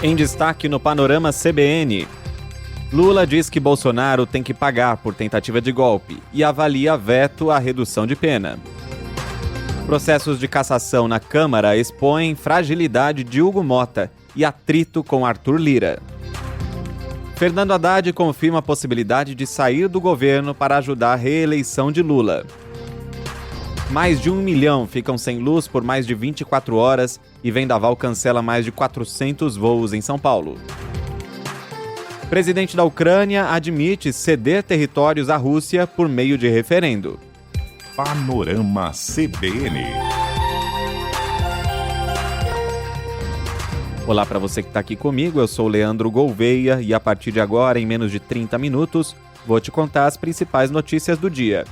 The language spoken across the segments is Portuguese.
Em destaque no Panorama CBN, Lula diz que Bolsonaro tem que pagar por tentativa de golpe e avalia veto à redução de pena. Processos de cassação na Câmara expõem fragilidade de Hugo Mota e atrito com Arthur Lira. Fernando Haddad confirma a possibilidade de sair do governo para ajudar a reeleição de Lula. Mais de 1 milhão ficam sem luz por mais de 24 horas e Vendaval cancela mais de 400 voos em São Paulo. Presidente da Ucrânia admite ceder territórios à Rússia por meio de referendo. Panorama CBN. Olá para você que está aqui comigo, eu sou o Leandro Gouveia e a partir de agora, em menos de 30 minutos, vou te contar as principais notícias do dia.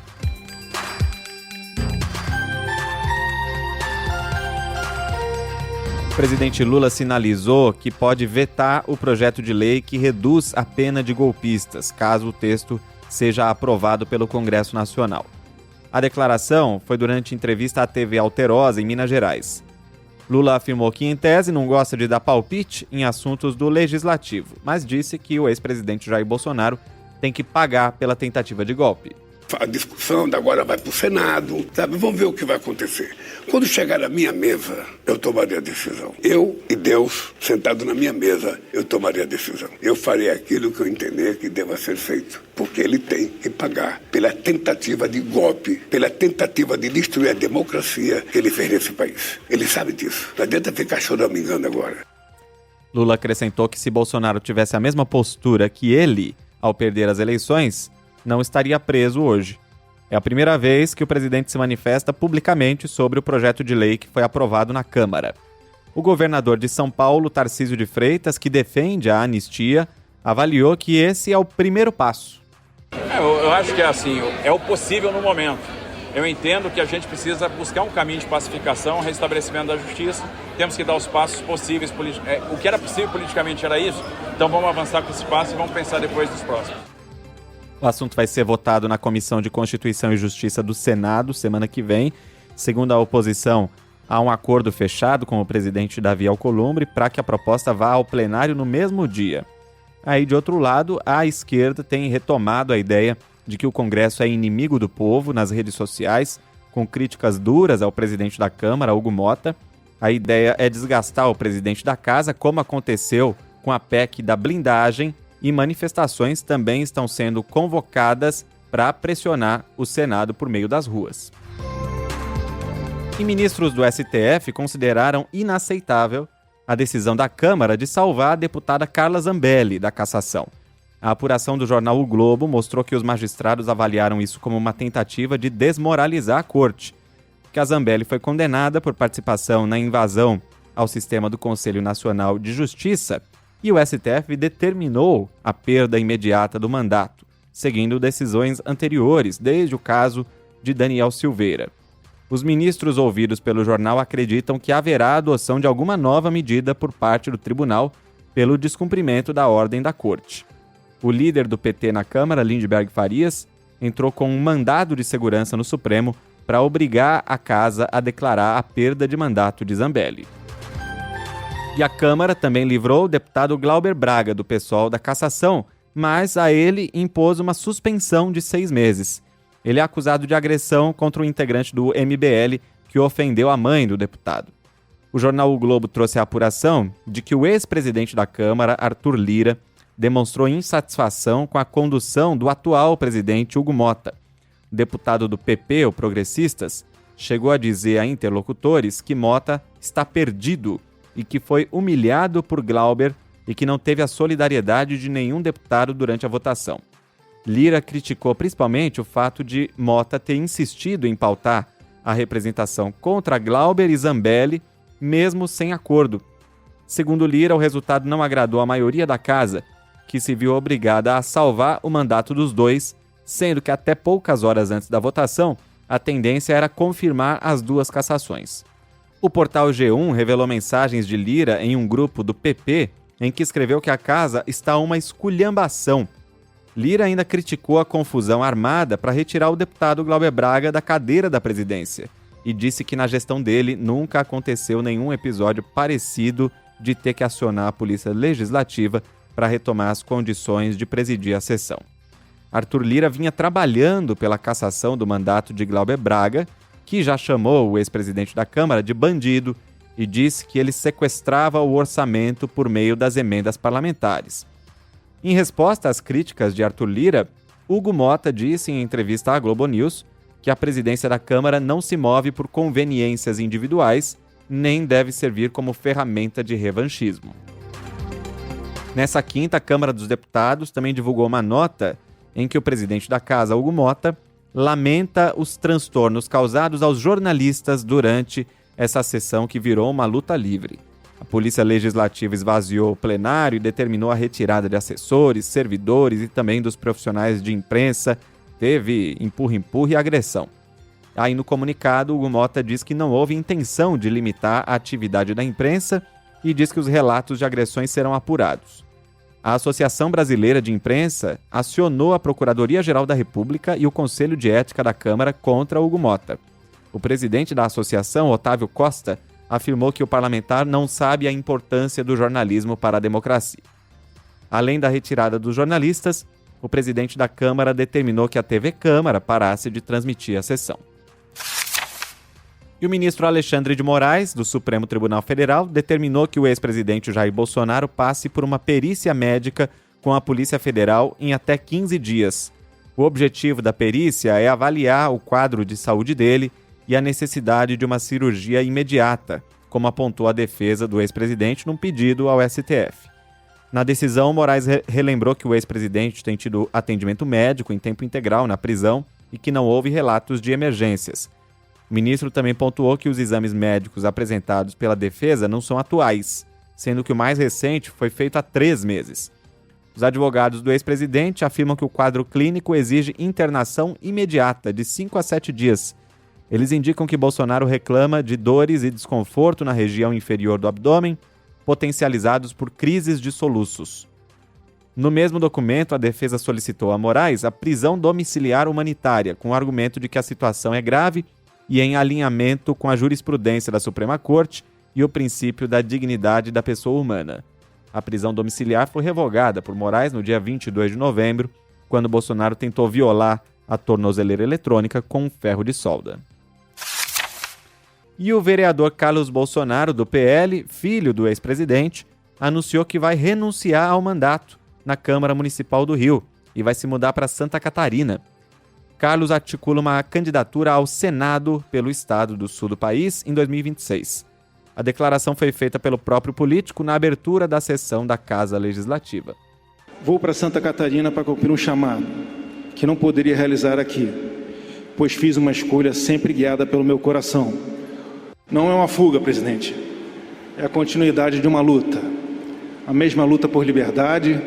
O presidente Lula sinalizou que pode vetar o projeto de lei que reduz a pena de golpistas, caso o texto seja aprovado pelo Congresso Nacional. A declaração foi durante entrevista à TV Alterosa, em Minas Gerais. Lula afirmou que, em tese, não gosta de dar palpite em assuntos do Legislativo, mas disse que o ex-presidente Jair Bolsonaro tem que pagar pela tentativa de golpe. A discussão agora vai para o Senado, sabe? Vamos ver o que vai acontecer. Quando chegar na minha mesa, eu tomaria a decisão. Eu e Deus, sentado na minha mesa, eu tomaria a decisão. Eu farei aquilo que eu entender que deva ser feito, porque ele tem que pagar pela tentativa de golpe, pela tentativa de destruir a democracia que ele fez nesse país. Ele sabe disso. Não adianta ficar choramingando agora. Lula acrescentou que se Bolsonaro tivesse a mesma postura que ele, ao perder as eleições, não estaria preso hoje. É a primeira vez que o presidente se manifesta publicamente sobre o projeto de lei que foi aprovado na Câmara. O governador de São Paulo, Tarcísio de Freitas, que defende a anistia, avaliou que esse é o primeiro passo. Eu acho que é assim, é o possível no momento. Eu entendo que a gente precisa buscar um caminho de pacificação, restabelecimento da justiça, temos que dar os passos possíveis. O que era possível politicamente era isso, então vamos avançar com esse passo e vamos pensar depois dos próximos. O assunto vai ser votado na Comissão de Constituição e Justiça do Senado semana que vem. Segundo a oposição, há um acordo fechado com o presidente Davi Alcolumbre para que a proposta vá ao plenário no mesmo dia. Aí, de outro lado, a esquerda tem retomado a ideia de que o Congresso é inimigo do povo nas redes sociais, com críticas duras ao presidente da Câmara, Hugo Mota. A ideia é desgastar o presidente da Casa, como aconteceu com a PEC da blindagem, e manifestações também estão sendo convocadas para pressionar o Senado por meio das ruas. E ministros do STF consideraram inaceitável a decisão da Câmara de salvar a deputada Carla Zambelli da cassação. A apuração do jornal O Globo mostrou que os magistrados avaliaram isso como uma tentativa de desmoralizar a corte, que a Zambelli foi condenada por participação na invasão ao sistema do Conselho Nacional de Justiça, e o STF determinou a perda imediata do mandato, seguindo decisões anteriores, desde o caso de Daniel Silveira. Os ministros ouvidos pelo jornal acreditam que haverá a adoção de alguma nova medida por parte do tribunal pelo descumprimento da ordem da corte. O líder do PT na Câmara, Lindeberg Farias, entrou com um mandado de segurança no Supremo para obrigar a Casa a declarar a perda de mandato de Zambelli. E a Câmara também livrou o deputado Glauber Braga, do PSOL, da cassação, mas a ele impôs uma suspensão de 6 meses. Ele é acusado de agressão contra um integrante do MBL que ofendeu a mãe do deputado. O jornal O Globo trouxe a apuração de que o ex-presidente da Câmara, Arthur Lira, demonstrou insatisfação com a condução do atual presidente Hugo Mota. O deputado do PP, o Progressistas, chegou a dizer a interlocutores que Mota está perdido e que foi humilhado por Glauber e que não teve a solidariedade de nenhum deputado durante a votação. Lira criticou principalmente o fato de Mota ter insistido em pautar a representação contra Glauber e Zambelli, mesmo sem acordo. Segundo Lira, o resultado não agradou a maioria da casa, que se viu obrigada a salvar o mandato dos dois, sendo que até poucas horas antes da votação, a tendência era confirmar as duas cassações. O portal G1 revelou mensagens de Lira em um grupo do PP em que escreveu que a casa está uma esculhambação. Lira ainda criticou a confusão armada para retirar o deputado Glauber Braga da cadeira da presidência e disse que na gestão dele nunca aconteceu nenhum episódio parecido de ter que acionar a Polícia Legislativa para retomar as condições de presidir a sessão. Arthur Lira vinha trabalhando pela cassação do mandato de Glauber Braga, que já chamou o ex-presidente da Câmara de bandido e disse que ele sequestrava o orçamento por meio das emendas parlamentares. Em resposta às críticas de Arthur Lira, Hugo Motta disse em entrevista à Globo News que a presidência da Câmara não se move por conveniências individuais, nem deve servir como ferramenta de revanchismo. Nessa quinta, a Câmara dos Deputados também divulgou uma nota em que o presidente da Casa, Hugo Motta, lamenta os transtornos causados aos jornalistas durante essa sessão que virou uma luta livre. A Polícia Legislativa esvaziou o plenário e determinou a retirada de assessores, servidores e também dos profissionais de imprensa. Teve empurra-empurra e agressão. Aí no comunicado, Hugo Motta diz que não houve intenção de limitar a atividade da imprensa e diz que os relatos de agressões serão apurados. A Associação Brasileira de Imprensa acionou a Procuradoria-Geral da República e o Conselho de Ética da Câmara contra Hugo Motta. O presidente da associação, Otávio Costa, afirmou que o parlamentar não sabe a importância do jornalismo para a democracia. Além da retirada dos jornalistas, o presidente da Câmara determinou que a TV Câmara parasse de transmitir a sessão. E o ministro Alexandre de Moraes, do Supremo Tribunal Federal, determinou que o ex-presidente Jair Bolsonaro passe por uma perícia médica com a Polícia Federal em até 15 dias. O objetivo da perícia é avaliar o quadro de saúde dele e a necessidade de uma cirurgia imediata, como apontou a defesa do ex-presidente num pedido ao STF. Na decisão, Moraes relembrou que o ex-presidente tem tido atendimento médico em tempo integral na prisão e que não houve relatos de emergências. O ministro também pontuou que os exames médicos apresentados pela defesa não são atuais, sendo que o mais recente foi feito há 3 meses. Os advogados do ex-presidente afirmam que o quadro clínico exige internação imediata, de 5 a 7 dias. Eles indicam que Bolsonaro reclama de dores e desconforto na região inferior do abdômen, potencializados por crises de soluços. No mesmo documento, a defesa solicitou a Moraes a prisão domiciliar humanitária, com o argumento de que a situação é grave e em alinhamento com a jurisprudência da Suprema Corte e o princípio da dignidade da pessoa humana. A prisão domiciliar foi revogada por Moraes no dia 22 de novembro, quando Bolsonaro tentou violar a tornozeleira eletrônica com um ferro de solda. E o vereador Carlos Bolsonaro, do PL, filho do ex-presidente, anunciou que vai renunciar ao mandato na Câmara Municipal do Rio e vai se mudar para Santa Catarina. Carlos articula uma candidatura ao Senado pelo estado do sul do país em 2026. A declaração foi feita pelo próprio político na abertura da sessão da Casa Legislativa. Vou para Santa Catarina para cumprir um chamado que não poderia realizar aqui, pois fiz uma escolha sempre guiada pelo meu coração. Não é uma fuga, presidente. É a continuidade de uma luta. A mesma luta por liberdade,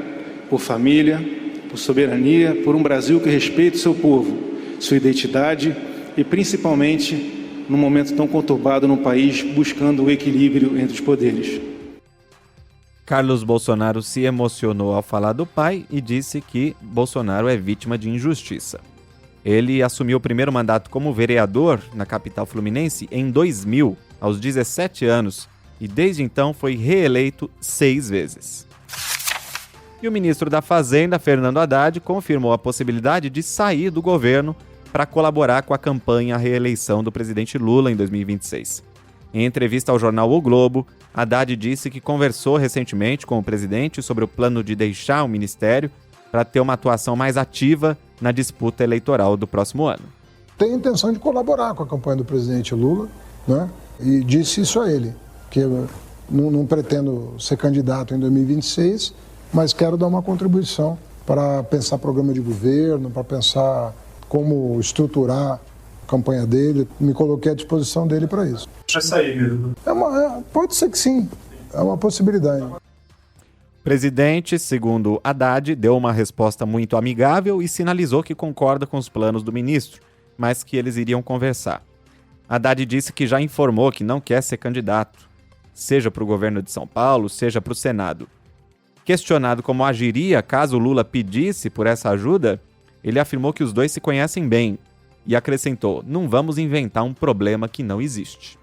por família, por soberania, por um Brasil que respeite seu povo, sua identidade e, principalmente, num momento tão conturbado no país, buscando o equilíbrio entre os poderes. Carlos Bolsonaro se emocionou ao falar do pai e disse que Bolsonaro é vítima de injustiça. Ele assumiu o primeiro mandato como vereador na capital fluminense em 2000, aos 17 anos, e desde então foi reeleito 6 vezes. E o ministro da Fazenda, Fernando Haddad, confirmou a possibilidade de sair do governo para colaborar com a campanha à reeleição do presidente Lula em 2026. Em entrevista ao jornal O Globo, Haddad disse que conversou recentemente com o presidente sobre o plano de deixar o ministério para ter uma atuação mais ativa na disputa eleitoral do próximo ano. Tem intenção de colaborar com a campanha do presidente Lula, né? E disse isso a ele, que eu não pretendo ser candidato em 2026, mas quero dar uma contribuição para pensar programa de governo, para pensar como estruturar a campanha dele. Me coloquei à disposição dele para isso. Vai sair mesmo? Pode ser que sim, é uma possibilidade. O presidente, segundo Haddad, deu uma resposta muito amigável e sinalizou que concorda com os planos do ministro, mas que eles iriam conversar. Haddad disse que já informou que não quer ser candidato, seja para o governo de São Paulo, seja para o Senado. Questionado como agiria caso Lula pedisse por essa ajuda, ele afirmou que os dois se conhecem bem e acrescentou: "Não vamos inventar um problema que não existe."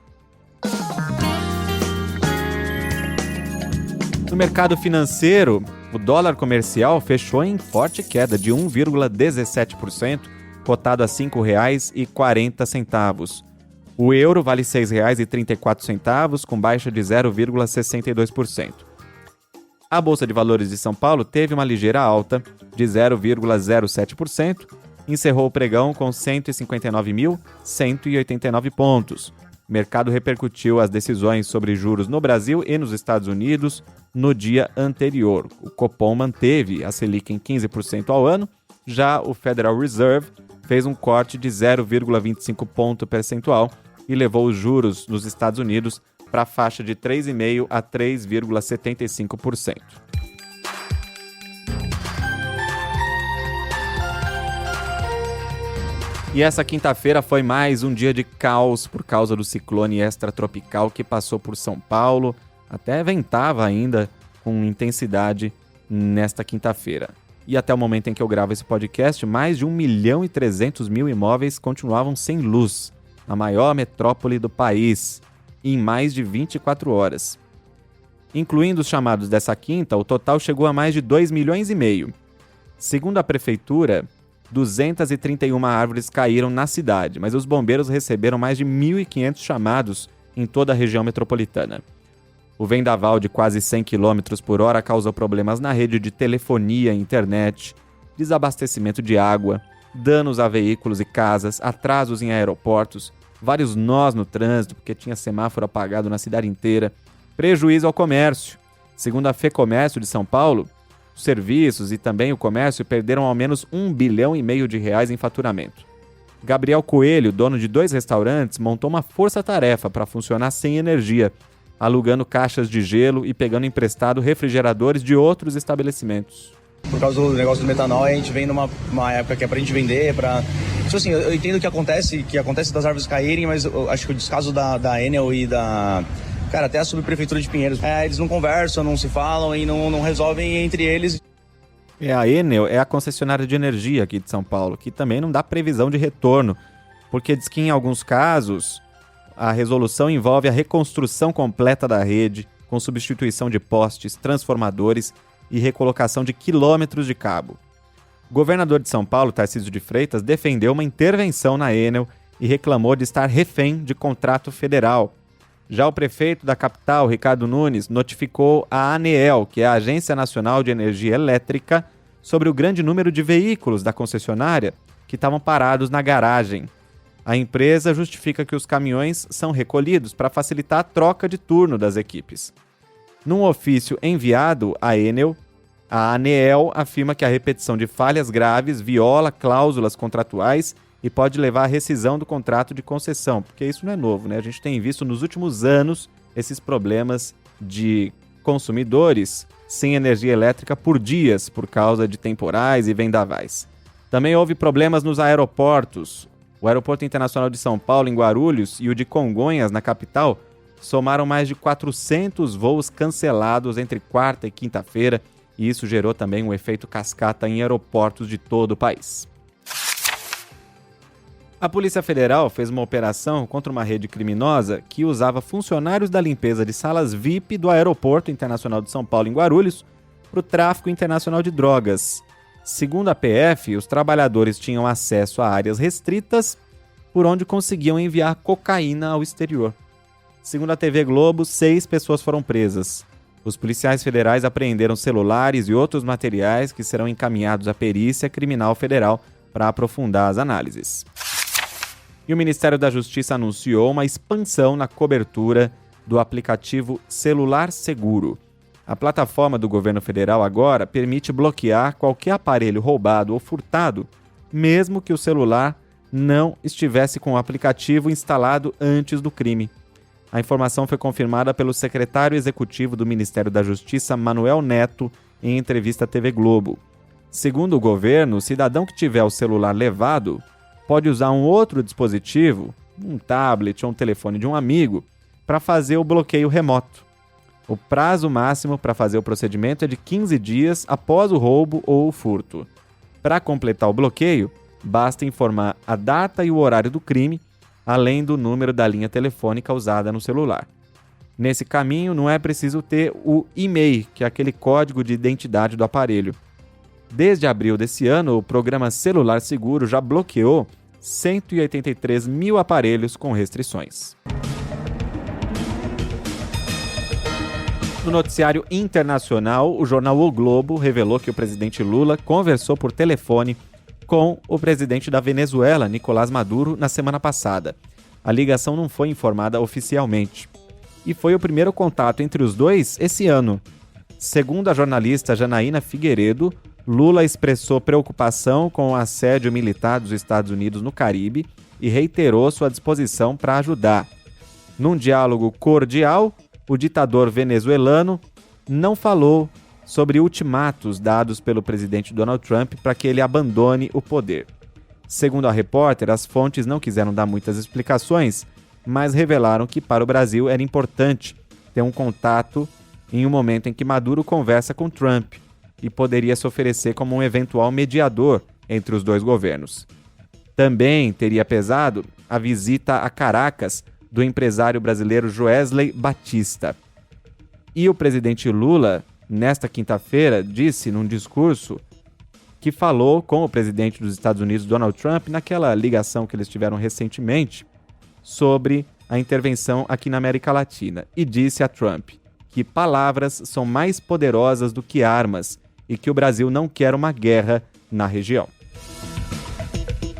mercado financeiro, o dólar comercial fechou em forte queda de 1,17%, cotado a R$ 5,40. O euro vale R$ 6,34, com baixa de 0,62%. A Bolsa de Valores de São Paulo teve uma ligeira alta de 0,07%, encerrou o pregão com 159.189 pontos. O mercado repercutiu as decisões sobre juros no Brasil e nos Estados Unidos no dia anterior. O Copom manteve a Selic em 15% ao ano, já o Federal Reserve fez um corte de 0,25 ponto percentual e levou os juros nos Estados Unidos para a faixa de 3,5% a 3,75%. E essa quinta-feira foi mais um dia de caos por causa do ciclone extratropical que passou por São Paulo. Até ventava ainda com intensidade nesta quinta-feira. E até o momento em que eu gravo esse podcast, mais de 1.300.000 imóveis continuavam sem luz, na maior metrópole do país, em mais de 24 horas. Incluindo os chamados dessa quinta, o total chegou a mais de 2,5 milhões. Segundo a prefeitura, 231 árvores caíram na cidade, mas os bombeiros receberam mais de 1.500 chamados em toda a região metropolitana. O vendaval de quase 100 km por hora causou problemas na rede de telefonia e internet, desabastecimento de água, danos a veículos e casas, atrasos em aeroportos, vários nós no trânsito, porque tinha semáforo apagado na cidade inteira, prejuízo ao comércio. Segundo a FEComércio de São Paulo, os serviços e também o comércio perderam ao menos R$1,5 bilhão em faturamento. Gabriel Coelho, dono de 2 restaurantes, montou uma força-tarefa para funcionar sem energia, alugando caixas de gelo e pegando emprestado refrigeradores de outros estabelecimentos. Por causa do negócio do metanol, a gente vem numa época que é pra gente vender, Tipo assim, eu entendo que acontece das árvores caírem, mas eu acho que o descaso da Enel e da... Cara, até a subprefeitura de Pinheiros, eles não conversam, não se falam e não resolvem entre eles. A Enel é a concessionária de energia aqui de São Paulo, que também não dá previsão de retorno, porque diz que em alguns casos a resolução envolve a reconstrução completa da rede, com substituição de postes, transformadores e recolocação de quilômetros de cabo. O governador de São Paulo, Tarcísio de Freitas, defendeu uma intervenção na Enel e reclamou de estar refém de contrato federal. Já o prefeito da capital, Ricardo Nunes, notificou a ANEEL, que é a Agência Nacional de Energia Elétrica, sobre o grande número de veículos da concessionária que estavam parados na garagem. A empresa justifica que os caminhões são recolhidos para facilitar a troca de turno das equipes. Num ofício enviado à Enel, a ANEEL afirma que a repetição de falhas graves viola cláusulas contratuais e pode levar à rescisão do contrato de concessão, porque isso não é novo, né? A gente tem visto nos últimos anos esses problemas de consumidores sem energia elétrica por dias por causa de temporais e vendavais. Também houve problemas nos aeroportos. O Aeroporto Internacional de São Paulo, em Guarulhos, e o de Congonhas, na capital, somaram mais de 400 voos cancelados entre quarta e quinta-feira, e isso gerou também um efeito cascata em aeroportos de todo o país. A Polícia Federal fez uma operação contra uma rede criminosa que usava funcionários da limpeza de salas VIP do Aeroporto Internacional de São Paulo, em Guarulhos, para o tráfico internacional de drogas. Segundo a PF, os trabalhadores tinham acesso a áreas restritas por onde conseguiam enviar cocaína ao exterior. Segundo a TV Globo, 6 pessoas foram presas. Os policiais federais apreenderam celulares e outros materiais que serão encaminhados à Perícia Criminal Federal para aprofundar as análises. E o Ministério da Justiça anunciou uma expansão na cobertura do aplicativo Celular Seguro. A plataforma do governo federal agora permite bloquear qualquer aparelho roubado ou furtado, mesmo que o celular não estivesse com o aplicativo instalado antes do crime. A informação foi confirmada pelo secretário executivo do Ministério da Justiça, Manuel Neto, em entrevista à TV Globo. Segundo o governo, o cidadão que tiver o celular levado pode usar um outro dispositivo, um tablet ou um telefone de um amigo, para fazer o bloqueio remoto. O prazo máximo para fazer o procedimento é de 15 dias após o roubo ou o furto. Para completar o bloqueio, basta informar a data e o horário do crime, além do número da linha telefônica usada no celular. Nesse caminho, não é preciso ter o e-mail, que é aquele código de identidade do aparelho. Desde abril desse ano, o programa Celular Seguro já bloqueou 183 mil aparelhos com restrições. No noticiário internacional, o jornal O Globo revelou que o presidente Lula conversou por telefone com o presidente da Venezuela, Nicolás Maduro, na semana passada. A ligação não foi informada oficialmente. E foi o primeiro contato entre os dois esse ano. Segundo a jornalista Janaína Figueiredo, Lula expressou preocupação com o assédio militar dos Estados Unidos no Caribe e reiterou sua disposição para ajudar. Num diálogo cordial, o ditador venezuelano não falou sobre ultimatos dados pelo presidente Donald Trump para que ele abandone o poder. Segundo a repórter, as fontes não quiseram dar muitas explicações, mas revelaram que para o Brasil era importante ter um contato em um momento em que Maduro conversa com Trump e poderia se oferecer como um eventual mediador entre os dois governos. Também teria pesado a visita a Caracas do empresário brasileiro Joesley Batista. E o presidente Lula, nesta quinta-feira, disse num discurso que falou com o presidente dos Estados Unidos, Donald Trump, naquela ligação que eles tiveram recentemente, sobre a intervenção aqui na América Latina, e disse a Trump que palavras são mais poderosas do que armas e que o Brasil não quer uma guerra na região.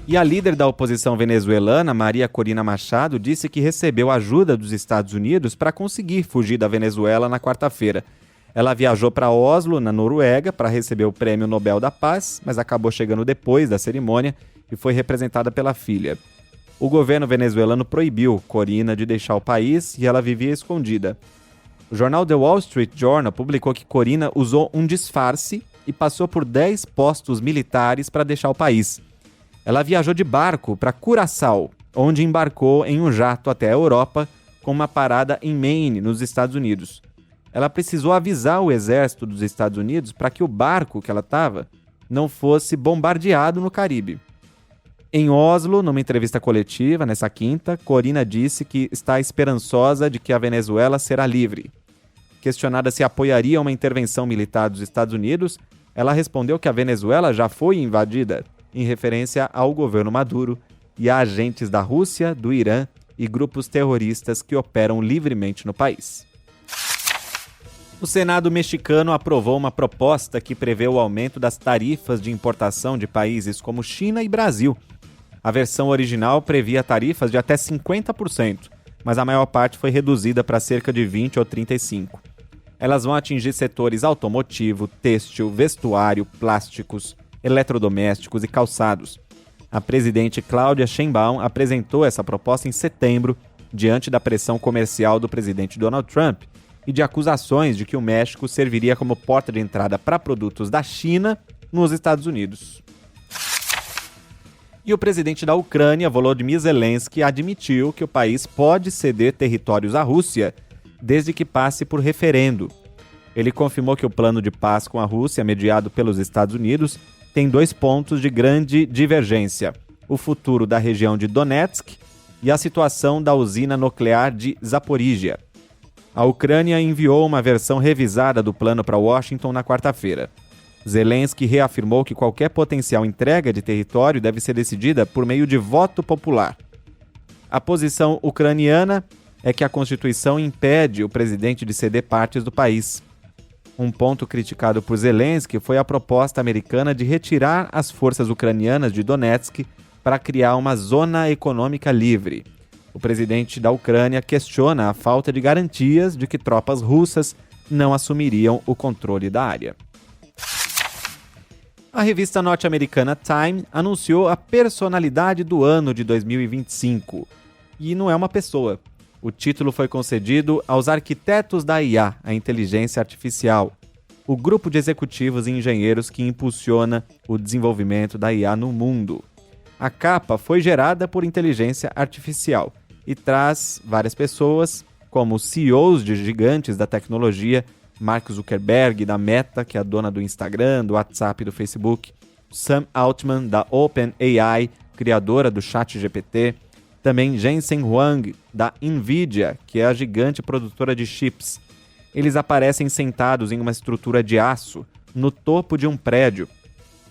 E a líder da oposição venezuelana, Maria Corina Machado, disse que recebeu ajuda dos Estados Unidos para conseguir fugir da Venezuela na quarta-feira. Ela viajou para Oslo, na Noruega, para receber o Prêmio Nobel da Paz, mas acabou chegando depois da cerimônia e foi representada pela filha. O governo venezuelano proibiu Corina de deixar o país e ela vivia escondida. O jornal The Wall Street Journal publicou que Corina usou um disfarce e passou por 10 postos militares para deixar o país. Ela viajou de barco para Curaçao, onde embarcou em um jato até a Europa, com uma parada em Maine, nos Estados Unidos. Ela precisou avisar o exército dos Estados Unidos para que o barco que ela estava não fosse bombardeado no Caribe. Em Oslo, numa entrevista coletiva, nessa quinta, Corina disse que está esperançosa de que a Venezuela será livre. Questionada se apoiaria uma intervenção militar dos Estados Unidos, ela respondeu que a Venezuela já foi invadida, em referência ao governo Maduro e a agentes da Rússia, do Irã e grupos terroristas que operam livremente no país. O Senado mexicano aprovou uma proposta que prevê o aumento das tarifas de importação de países como China e Brasil. A versão original previa tarifas de até 50%, mas a maior parte foi reduzida para cerca de 20% ou 35%. Elas vão atingir setores automotivo, têxtil, vestuário, plásticos, eletrodomésticos e calçados. A presidente Cláudia Sheinbaum apresentou essa proposta em setembro, diante da pressão comercial do presidente Donald Trump e de acusações de que o México serviria como porta de entrada para produtos da China nos Estados Unidos. E o presidente da Ucrânia, Volodymyr Zelensky, admitiu que o país pode ceder territórios à Rússia desde que passe por referendo. Ele confirmou que o plano de paz com a Rússia, mediado pelos Estados Unidos, tem 2 pontos de grande divergência: o futuro da região de Donetsk e a situação da usina nuclear de Zaporíjia. A Ucrânia enviou uma versão revisada do plano para Washington na quarta-feira. Zelensky reafirmou que qualquer potencial entrega de território deve ser decidida por meio de voto popular. A posição ucraniana é que a Constituição impede o presidente de ceder partes do país. Um ponto criticado por Zelensky foi a proposta americana de retirar as forças ucranianas de Donetsk para criar uma zona econômica livre. O presidente da Ucrânia questiona a falta de garantias de que tropas russas não assumiriam o controle da área. A revista norte-americana Time anunciou a personalidade do ano de 2025. E não é uma pessoa. O título foi concedido aos arquitetos da IA, a inteligência artificial, o grupo de executivos e engenheiros que impulsiona o desenvolvimento da IA no mundo. A capa foi gerada por inteligência artificial e traz várias pessoas, como CEOs de gigantes da tecnologia, Mark Zuckerberg, da Meta, que é a dona do Instagram, do WhatsApp e do Facebook, Sam Altman, da OpenAI, criadora do ChatGPT, Também Jensen Huang, da Nvidia, que é a gigante produtora de chips. Eles aparecem sentados em uma estrutura de aço, no topo de um prédio.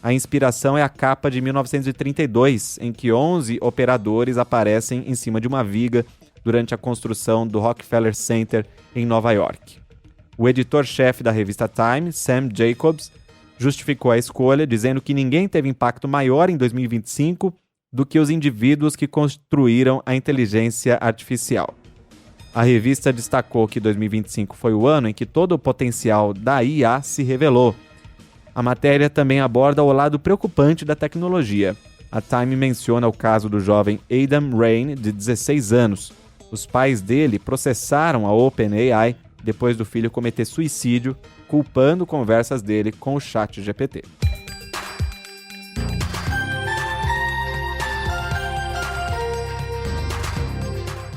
A inspiração é a capa de 1932, em que 11 operadores aparecem em cima de uma viga durante a construção do Rockefeller Center em Nova York. O editor-chefe da revista Time, Sam Jacobs, justificou a escolha, dizendo que ninguém teve impacto maior em 2025 do que os indivíduos que construíram a inteligência artificial. A revista destacou que 2025 foi o ano em que todo o potencial da IA se revelou. A matéria também aborda o lado preocupante da tecnologia. A Time menciona o caso do jovem Adam Rain, de 16 anos. Os pais dele processaram a OpenAI depois do filho cometer suicídio, culpando conversas dele com o ChatGPT.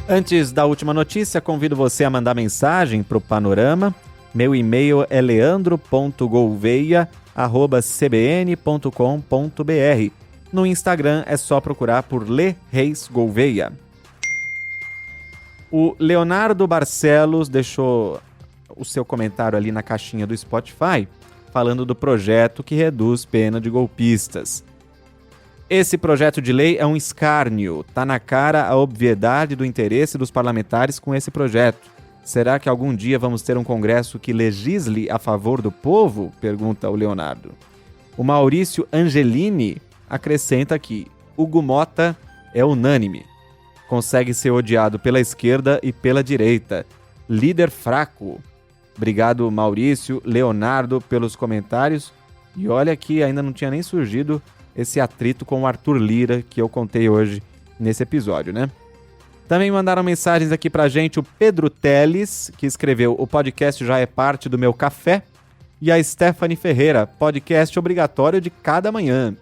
Antes da última notícia, convido você a mandar mensagem para o Panorama. Meu e-mail é leandro.gouveia@cbn.com.br. No Instagram é só procurar por Le Reis Gouveia. O Leonardo Barcelos deixou o seu comentário ali na caixinha do Spotify, falando do projeto que reduz pena de golpistas. Esse projeto de lei é um escárnio. Tá na cara a obviedade do interesse dos parlamentares com esse projeto. Será que algum dia vamos ter um Congresso que legisle a favor do povo? Pergunta o Leonardo. O Maurício Angelini acrescenta que Hugo Mota é unânime. Consegue ser odiado pela esquerda e pela direita. Líder fraco. Obrigado, Maurício, Leonardo, pelos comentários. E olha que ainda não tinha nem surgido esse atrito com o Arthur Lira que eu contei hoje nesse episódio, né? Também mandaram mensagens aqui pra gente o Pedro Teles, que escreveu: o podcast já é parte do meu café, e a Stephanie Ferreira, podcast obrigatório de cada manhã.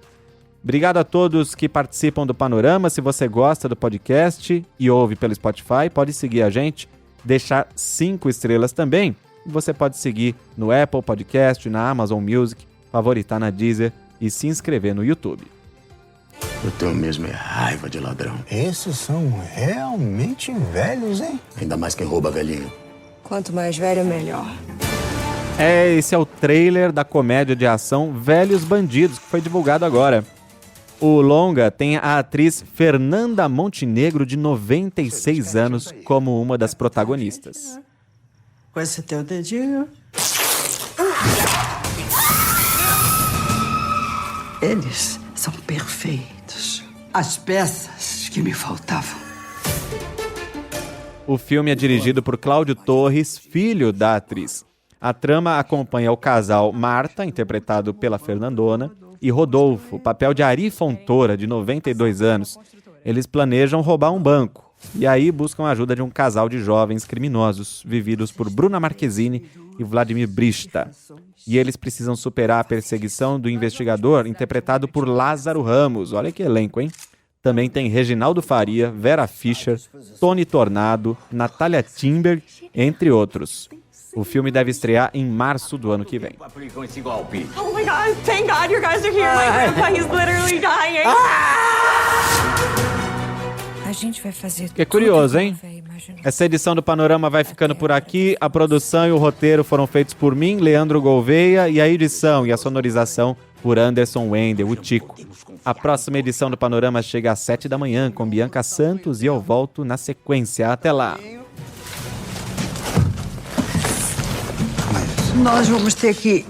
Obrigado a todos que participam do Panorama. Se você gosta do podcast e ouve pelo Spotify, pode seguir a gente, deixar 5 estrelas também. Você pode seguir no Apple Podcast, na Amazon Music, favoritar na Deezer e se inscrever no YouTube. Eu tenho mesmo raiva de ladrão. Esses são realmente velhos, hein? Ainda mais quem rouba velhinho. Quanto mais velho, melhor. Esse é o trailer da comédia de ação Velhos Bandidos, que foi divulgado agora. O longa tem a atriz Fernanda Montenegro, de 96 anos, como uma das protagonistas. Com esse teu dedinho... Eles são perfeitos. As peças que me faltavam. O filme é dirigido por Cláudio Torres, filho da atriz. A trama acompanha o casal Marta, interpretado pela Fernandona, e Rodolfo, papel de Ari Fontoura, de 92 anos. Eles planejam roubar um banco, e aí buscam a ajuda de um casal de jovens criminosos, vividos por Bruna Marquezine e Vladimir Brista. E eles precisam superar a perseguição do investigador, interpretado por Lázaro Ramos. Olha que elenco, hein? Também tem Reginaldo Faria, Vera Fischer, Tony Tornado, Natália Timber, entre outros. O filme deve estrear em março do ano que vem. Oh my God, thank God you guys are here. My grandpa, he's literally dying. A gente vai fazer. É curioso, hein? Essa edição do Panorama vai ficando por aqui. A produção e o roteiro foram feitos por mim, Leandro Gouveia, e a edição e a sonorização por Anderson Wendel, o Tico. A próxima edição do Panorama chega às 7 da manhã com Bianca Santos e eu volto na sequência. Até lá! Nós vamos ter que...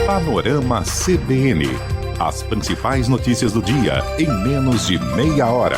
Panorama CBN. As principais notícias do dia em menos de meia hora.